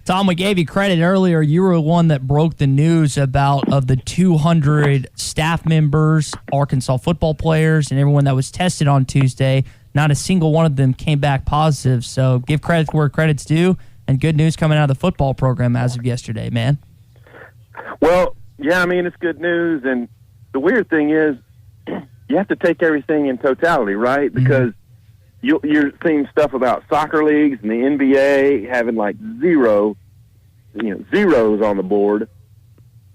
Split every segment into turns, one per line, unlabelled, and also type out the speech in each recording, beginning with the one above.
Tom, we gave you credit earlier. You were the one that broke the news about of the 200 staff members, Arkansas football players, and everyone that was tested on Tuesday. Not a single one of them came back positive. So give credit where credit's due, and good news coming out of the football program as of yesterday, man.
Well, yeah, I mean, it's good news. And the weird thing is you have to take everything in totality, right? Because you're seeing stuff about soccer leagues and the NBA having like zeros on the board.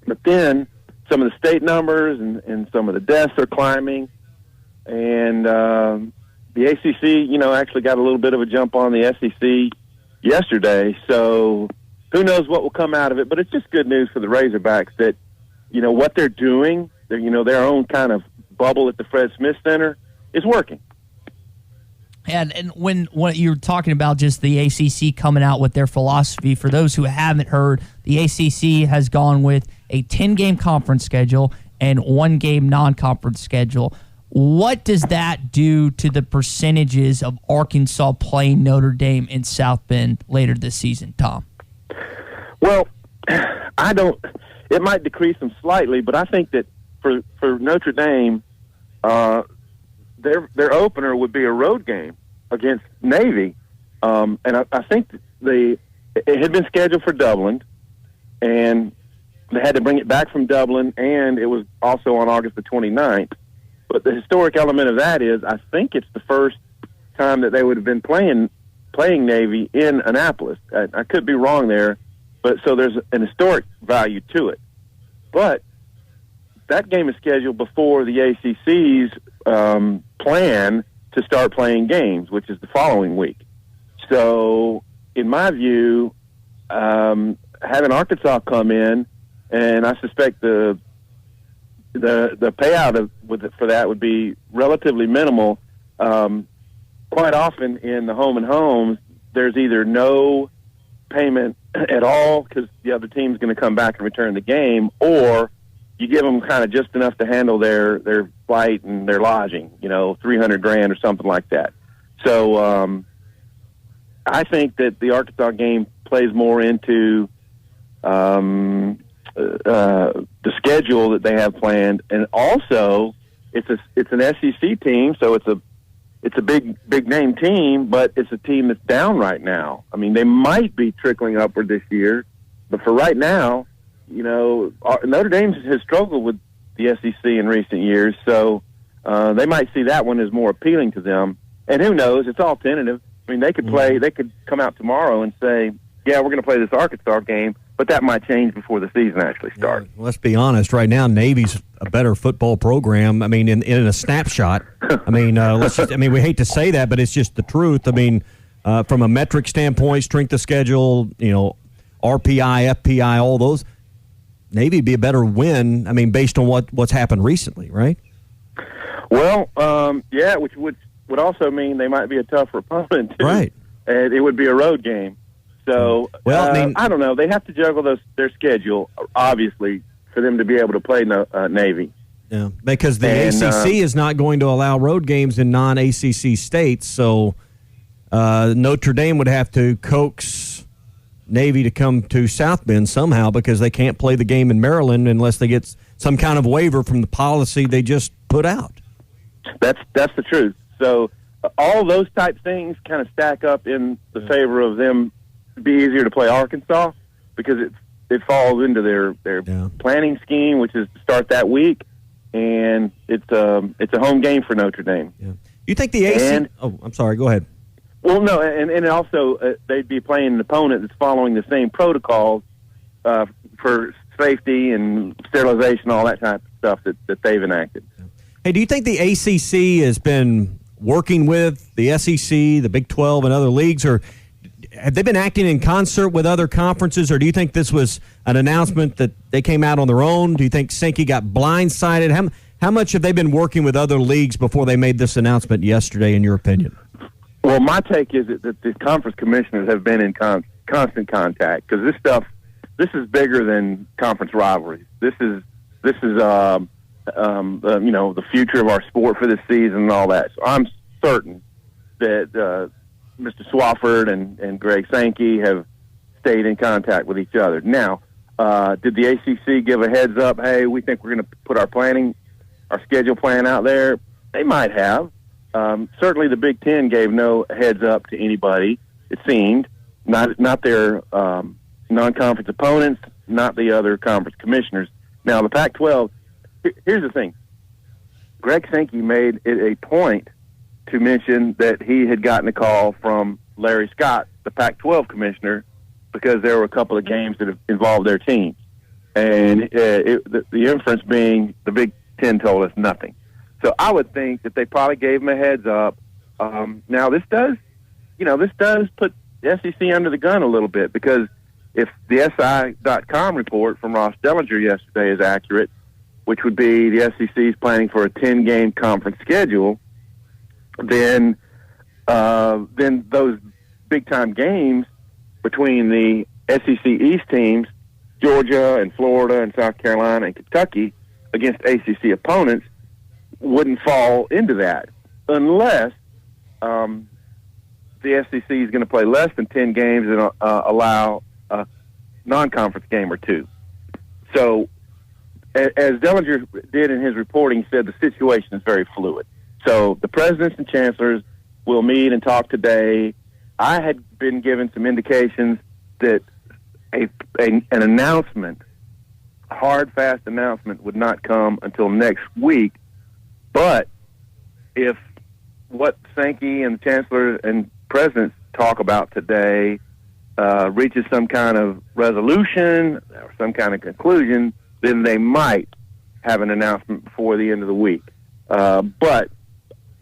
But then some of the state numbers and some of the deaths are climbing. And the ACC, actually got a little bit of a jump on the SEC yesterday. So who knows what will come out of it. But it's just good news for the Razorbacks that, what they're doing, their own kind of bubble at the Fred Smith Center is working.
And when you're talking about just the ACC coming out with their philosophy, for those who haven't heard, the ACC has gone with a 10-game conference schedule and 1-game non-conference schedule. What does that do to the percentages of Arkansas playing Notre Dame in South Bend later this season, Tom?
Well, it might decrease them slightly, but I think that for Notre Dame, their opener would be a road game against Navy, and I think it had been scheduled for Dublin, and they had to bring it back from Dublin, and it was also on August the 29th. But the historic element of that is I think it's the first time that they would have been playing Navy in Annapolis. I could be wrong there, but so there's an historic value to it. But that game is scheduled before the ACC's plan to start playing games, which is the following week. So, in my view, having Arkansas come in, and I suspect the payout for that would be relatively minimal. Quite often in the home and homes, there's either no payment at all because the other team's going to come back and return the game, or you give them kind of just enough to handle their flight and their lodging, $300,000 or something like that. So I think that the Arkansas game plays more into the schedule that they have planned, and also it's an SEC team, so it's a big name team, but it's a team that's down right now. I mean, they might be trickling upward this year, but for right now, Notre Dame has struggled with the SEC in recent years, so they might see that one as more appealing to them. And who knows? It's all tentative. I mean, they could play. They could come out tomorrow and say, "Yeah, we're going to play this Arkansas game," but that might change before the season actually starts.
Yeah, let's be honest. Right now, Navy's a better football program. I mean, in a snapshot. I mean, we hate to say that, but it's just the truth. I mean, from a metric standpoint, strength of schedule, RPI, FPI, all those. Navy would be a better win, I mean, based on what's happened recently, right?
Well, yeah, which would also mean they might be a tougher opponent, too.
Right.
And it would be a road game. So, I don't know. They have to juggle their schedule, obviously, for them to be able to play Navy.
Yeah, because the ACC is not going to allow road games in non-ACC states, so Notre Dame would have to coax Navy to come to South Bend somehow because they can't play the game in Maryland unless they get some kind of waiver from the policy they just put out.
That's the truth. So all those type things kind of stack up in the favor of them to be easier to play Arkansas because it falls into their planning scheme, which is to start that week, and it's a home game for Notre Dame. Yeah.
You think the ACC? I'm sorry. Go ahead.
Well, no, and also they'd be playing an opponent that's following the same protocols for safety and sterilization, all that type of stuff that they've enacted.
Hey, do you think the ACC has been working with the SEC, the Big 12, and other leagues, or have they been acting in concert with other conferences, or do you think this was an announcement that they came out on their own? Do you think Sankey got blindsided? How much have they been working with other leagues before they made this announcement yesterday, in your opinion?
Well, my take is that the conference commissioners have been in constant contact because this is bigger than conference rivalries. This is the future of our sport for this season and all that. So I'm certain that Mr. Swafford and Greg Sankey have stayed in contact with each other. Now, did the ACC give a heads up? Hey, we think we're going to put our schedule plan out there. They might have. Certainly, the Big Ten gave no heads up to anybody. It seemed not their non-conference opponents, not the other conference commissioners. Now, the Pac-12. Here's the thing. Greg Sankey made it a point to mention that he had gotten a call from Larry Scott, the Pac-12 commissioner, because there were a couple of games that involved their teams. And the inference being the Big Ten told us nothing. So I would think that they probably gave him a heads up. Now, this does put the SEC under the gun a little bit, because if the SI.com report from Ross Dellinger yesterday is accurate, which would be the SEC's planning for a 10-game conference schedule, then those big-time games between the SEC East teams, Georgia and Florida and South Carolina and Kentucky, against ACC opponents, wouldn't fall into that unless the SEC is going to play less than 10 games and allow a non-conference game or two. So, as Dellinger did in his reporting, he said the situation is very fluid. So the presidents and chancellors will meet and talk today. I had been given some indications that an announcement, a hard, fast announcement, would not come until next week. But if what Sankey and the chancellor and presidents talk about today reaches some kind of resolution or some kind of conclusion, then they might have an announcement before the end of the week. But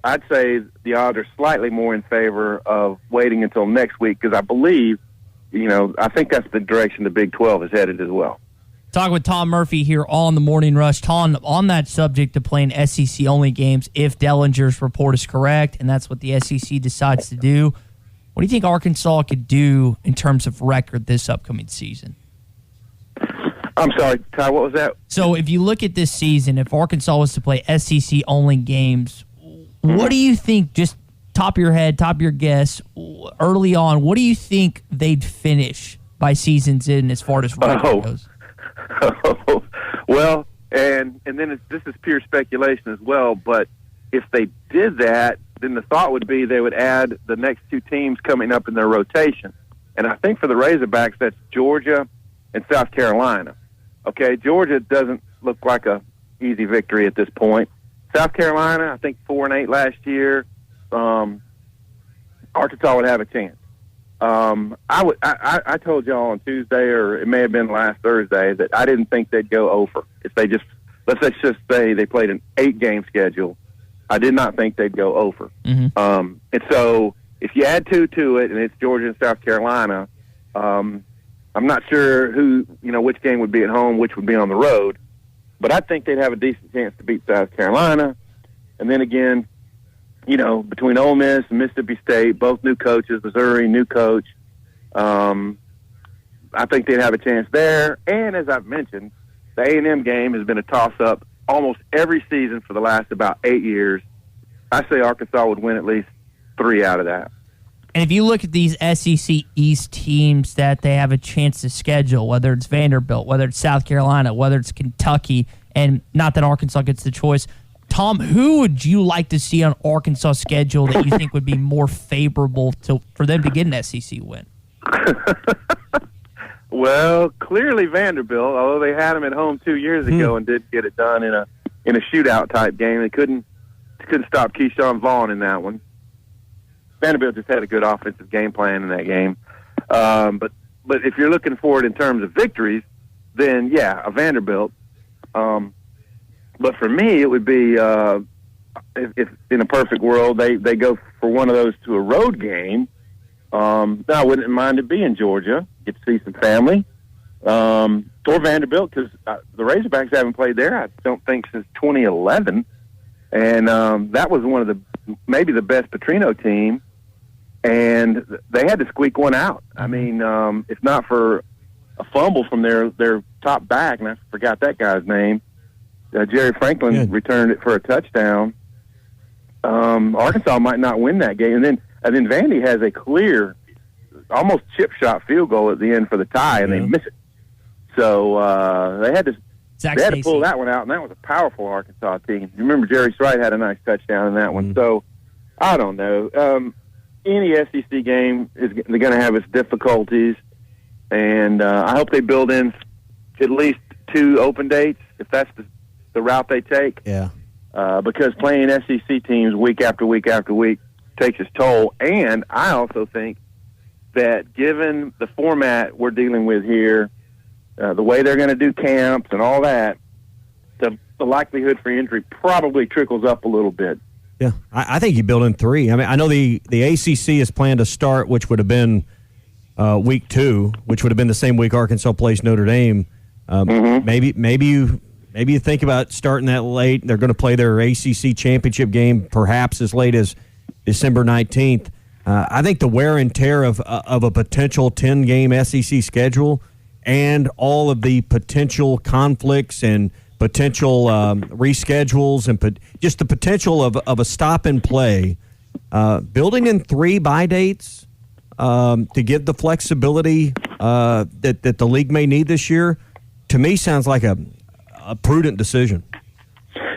I'd say the odds are slightly more in favor of waiting until next week, because I believe, I think that's the direction the Big 12 is headed as well.
Talking with Tom Murphy here on the Morning Rush. Tom, on that subject of playing SEC-only games, if Dellinger's report is correct, and that's what the SEC decides to do, what do you think Arkansas could do in terms of record this upcoming season?
I'm sorry, Ty, what was that?
So if you look at this season, if Arkansas was to play SEC-only games, what do you think, just top of your head, top of your guess, early on, what do you think they'd finish by season's end as far as record goes?
Well, and then this is pure speculation as well, but if they did that, then the thought would be they would add the next two teams coming up in their rotation. And I think for the Razorbacks, that's Georgia and South Carolina. Okay, Georgia doesn't look like a easy victory at this point. South Carolina, I think 4-8 last year. Arkansas would have a chance. I told y'all on Tuesday, or it may have been last Thursday, that I didn't think they'd go over. If they let's just say they played an 8-game schedule, I did not think they'd go over.
Mm-hmm.
And so if you add two to it, and it's Georgia and South Carolina, I'm not sure which game would be at home, which would be on the road, but I think they'd have a decent chance to beat South Carolina. And then again, between Ole Miss and Mississippi State, both new coaches, Missouri, new coach, I think they'd have a chance there. And as I've mentioned, the A&M game has been a toss-up almost every season for the last about 8 years. I say Arkansas would win at least 3 out of that.
And if you look at these SEC East teams that they have a chance to schedule, whether it's Vanderbilt, whether it's South Carolina, whether it's Kentucky, and not that Arkansas gets the choice, Tom, who would you like to see on Arkansas' schedule that you think would be more favorable for them to get an SEC win?
Well, clearly Vanderbilt, although they had them at home 2 years ago and did get it done in a shootout type game. They couldn't stop Keyshawn Vaughn in that one. Vanderbilt just had a good offensive game plan in that game. But if you're looking for it in terms of victories, then yeah, a Vanderbilt. But for me, it would be if in a perfect world they go for one of those to a road game. I wouldn't mind it being Georgia. Get to see some family. Or Vanderbilt, because the Razorbacks haven't played there, I don't think, since 2011. And that was one of maybe the best Petrino team. And they had to squeak one out. I mean, if not for a fumble from their top back, and I forgot that guy's name, Jerry Franklin returned it for a touchdown. Arkansas might not win that game. And then Vandy has a clear almost chip shot field goal at the end for the tie, and they miss it. So they had to pull that one out, and that was a powerful Arkansas team. You remember Jerry Wright had a nice touchdown in that one. So I don't know. Any SEC game they're going to have its difficulties, and I hope they build in at least 2 open dates if that's the route they take.
Yeah.
Because playing SEC teams week after week after week takes its toll. And I also think that given the format we're dealing with here, the way they're going to do camps and all that, the likelihood for injury probably trickles up a little bit.
Yeah, I think you build in 3. I mean, I know the ACC is planned to start, which would have been week 2, which would have been the same week Arkansas plays Notre Dame. Maybe you think about starting that late. They're going to play their ACC championship game perhaps as late as December 19th. I think the wear and tear of a potential 10-game SEC schedule and all of the potential conflicts and potential reschedules and just the potential of a stop and play, building in 3 bye dates to give the flexibility that the league may need this year, to me sounds like a prudent decision.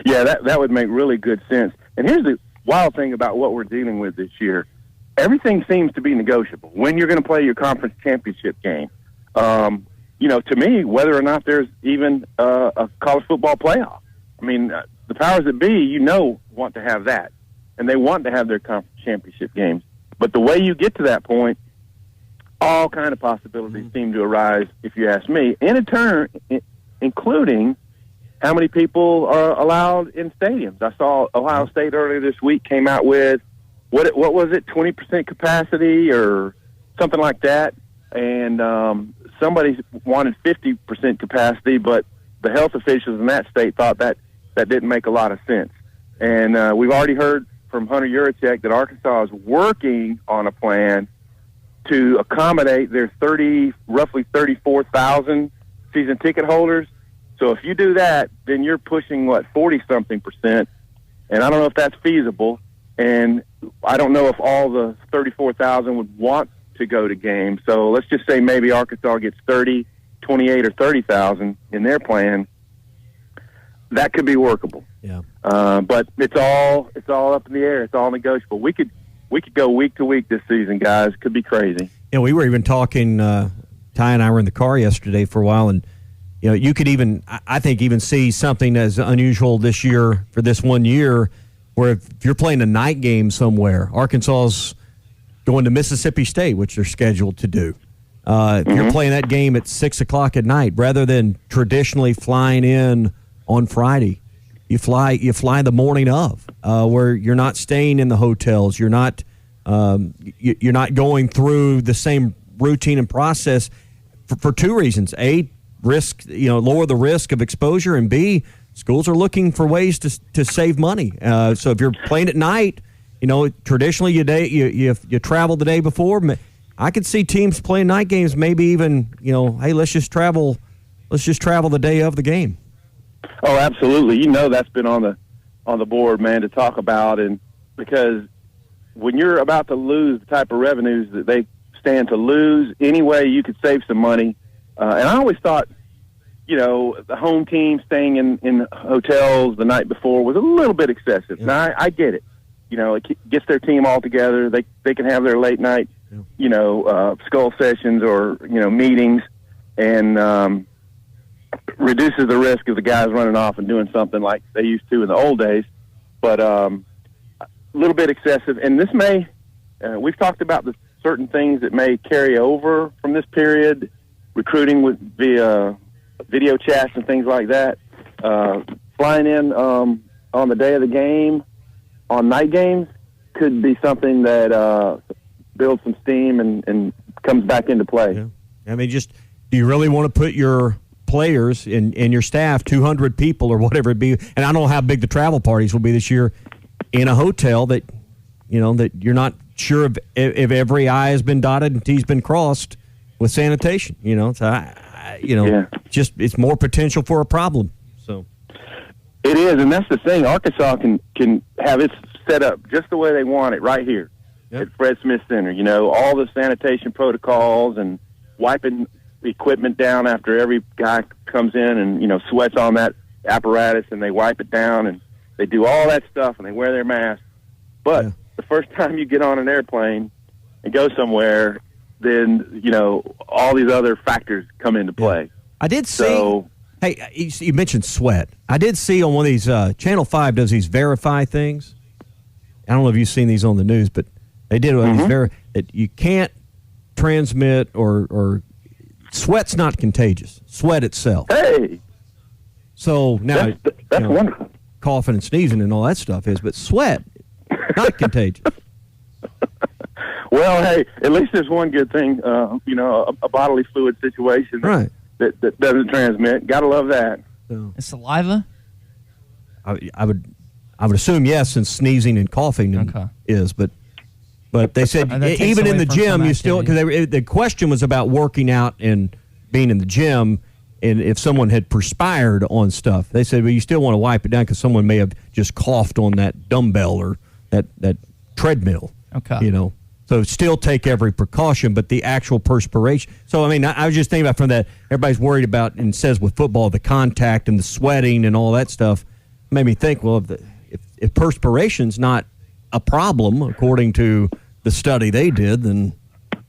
Yeah, that would make really good sense. And here's the wild thing about what we're dealing with this year. Everything seems to be negotiable. When you're going to play your conference championship game. To me, whether or not there's even a college football playoff. I mean, the powers that be, want to have that. And they want to have their conference championship games. But the way you get to that point, all kind of possibilities seem to arise, if you ask me, including how many people are allowed in stadiums. I saw Ohio State earlier this week came out with, what was it, 20% capacity or something like that. And somebody wanted 50% capacity, but the health officials in that state thought that didn't make a lot of sense. And we've already heard from Hunter Yurachek that Arkansas is working on a plan to accommodate their roughly 34,000 season ticket holders. So if you do that, then you're pushing, 40-something%. And I don't know if that's feasible. And I don't know if all the 34,000 would want to go to games. So let's just say maybe Arkansas gets 30, 28, or 30,000 in their plan. That could be workable.
Yeah.
But it's all up in the air. It's all negotiable. We could go week to week this season, guys. Could be crazy.
We were even talking. Ty and I were in the car yesterday for a while, and you could even, I think, even see something as unusual this year for this 1 year, where if you're playing a night game somewhere, Arkansas's going to Mississippi State, which they're scheduled to do. If you're playing that game at 6 o'clock at night, rather than traditionally flying in on Friday, you fly the morning of, where you're not staying in the hotels, you're not going through the same routine and process for 2 reasons: A, lower the risk of exposure, and B, schools are looking for ways to save money. So if you're playing at night, traditionally you travel the day before. I could see teams playing night games, maybe even, hey, let's just travel the day of the game.
Oh, absolutely. That's been on the board, man, to talk about, and because when you're about to lose the type of revenues that they stand to lose, any way you could save some money. And I always thought, the home team staying in hotels the night before was a little bit excessive. Yeah. Now, I get it. It gets their team all together. They can have their late night, skull sessions or, meetings, and reduces the risk of the guys running off and doing something like they used to in the old days. But a little bit excessive. And this may, we've talked about the certain things that may carry over from this period, recruiting via video chats and things like that. Flying in on the day of the game, on night games, could be something that builds some steam and comes back into play.
Yeah. I mean, do you really want to put your players and your staff, 200 people or whatever it be, and I don't know how big the travel parties will be this year, in a hotel that you're not sure if every I has been dotted and T's been crossed with sanitation. Just it's more potential for a problem. So
it is, and that's the thing. Arkansas can have it set up just the way they want it right here. at Fred Smith Center. You know, all the sanitation protocols and wiping equipment down after every guy comes in and, you know, sweats on that apparatus, and they wipe it down, and they do all that stuff, and they wear their mask. But the first time you get on an airplane and go somewhere, then, you know, all these other factors come into play.
I did see. Hey, you mentioned sweat. I did see on one of these, Channel 5 does these verify things. I don't know if you've seen these on the news, but they did these that you can't transmit or sweat's not contagious. Sweat itself.
Hey.
So now
that's wonderful.
Coughing and sneezing and all that stuff is, but sweat, not contagious.
Well, hey, at least there's one good thing, you know, a bodily fluid situation that doesn't transmit. Gotta love that.
So,
saliva?
I would assume yes, since sneezing and coughing is, but they said even in the gym you still, because the question was about working out and being in the gym, and if someone had perspired on stuff, they said, well, you still want to wipe it down because someone may have just coughed on that dumbbell or that treadmill. You know. So still take every precaution, but the actual perspiration. So, I mean, I was just thinking about from that, everybody's worried about, and says with football, the contact and the sweating and all that stuff. Made me think, well, if perspiration's not a problem, according to the study they did, then,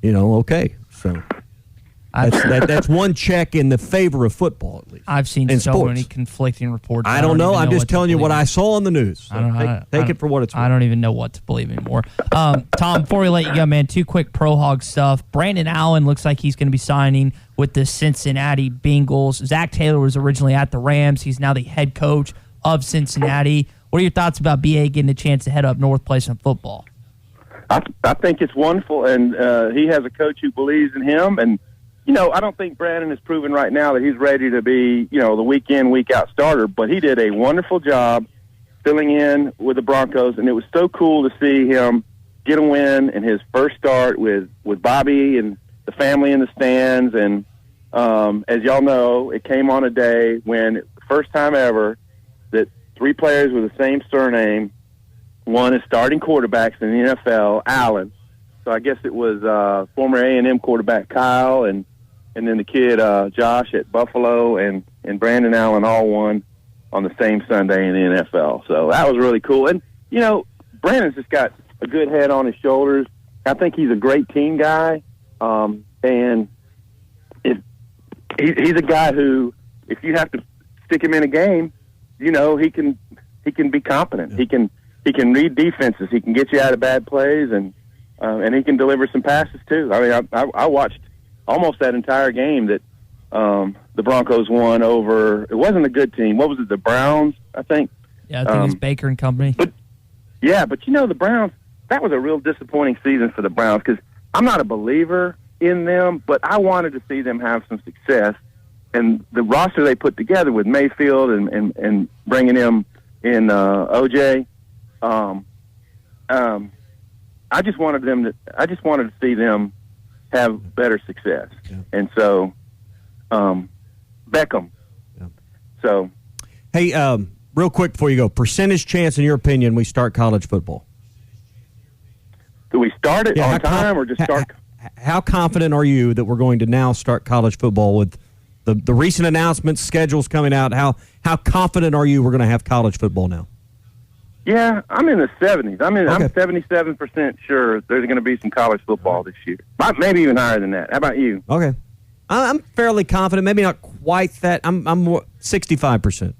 you know, okay. So that's one check in the favor of football, at least.
I've seen so
sports.
Many conflicting reports.
I don't know. I'm just telling you what I saw on the news. So take it for what it's worth.
I don't even know what to believe anymore. Tom, before we let you go, man, 2 quick Pro Hog stuff. Brandon Allen looks like he's going to be signing with the Cincinnati Bengals. Zach Taylor was originally at the Rams. He's now the head coach of Cincinnati. What are your thoughts about BA getting a chance to head up North play some football?
I think it's wonderful, and he has a coach who believes in him, and you know, I don't think Brandon has proven right now that he's ready to be, you know, the week in, week out starter, but he did a wonderful job filling in with the Broncos, and it was so cool to see him get a win in his first start with Bobby and the family in the stands. And as y'all know, it came on a day when, the first time ever, that 3 players with the same surname won as starting quarterbacks in the NFL, Allen. So I guess it was former A&M quarterback Kyle and then the kid Josh at Buffalo and Brandon Allen all won on the same Sunday in the NFL. So that was really cool. And, you know, Brandon's just got a good head on his shoulders. I think he's a great team guy. And he's a guy who, if you have to stick him in a game, you know, he can be competent. He can read defenses. He can get you out of bad plays, and he can deliver some passes too. I mean, I watched almost that entire game that the Broncos won over. It wasn't a good team. What was it? The Browns, I think.
Yeah, I think it was Baker and company.
But you know, the Browns. That was a real disappointing season for the Browns because I'm not a believer in them, but I wanted to see them have some success. And the roster they put together with Mayfield and bringing him in OJ. I just wanted to see them have better success, and so Beckham. Yeah. So,
hey, real quick before you go, percentage chance in your opinion we start college football?
Do we start it on time or just start?
How confident are you that we're going to now start college football with the recent announcements, schedules coming out? How confident are you we're going to have college football now?
Yeah, I'm in the 70s. I'm 77% sure there's going to be some college football this year. Maybe even higher than that. How about you?
Okay. I'm fairly confident. Maybe not quite that. I'm more 65%.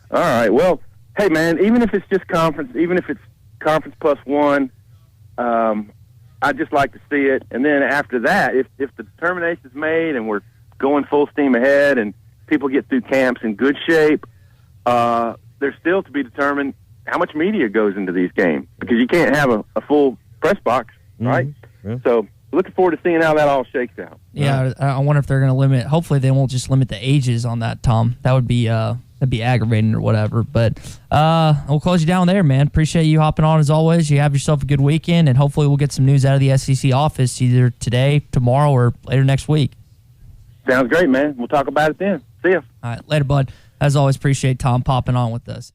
All right. Well, hey, man, even if it's just conference, even if it's conference plus one, I'd just like to see it. And then after that, if the determination's made and we're going full steam ahead and people get through camps in good shape, there's still to be determined how much media goes into these games because you can't have a full press box, right? Yeah. So looking forward to seeing how that all shakes out.
Yeah, I wonder if they're going to limit. Hopefully, they won't just limit the ages on that, Tom. That would be aggravating or whatever. But we'll close you down there, man. Appreciate you hopping on as always. You have yourself a good weekend, and hopefully, we'll get some news out of the SEC office either today, tomorrow, or later next week.
Sounds great, man. We'll talk about it then. See ya.
All right, later, bud. As always, appreciate Tom popping on with us.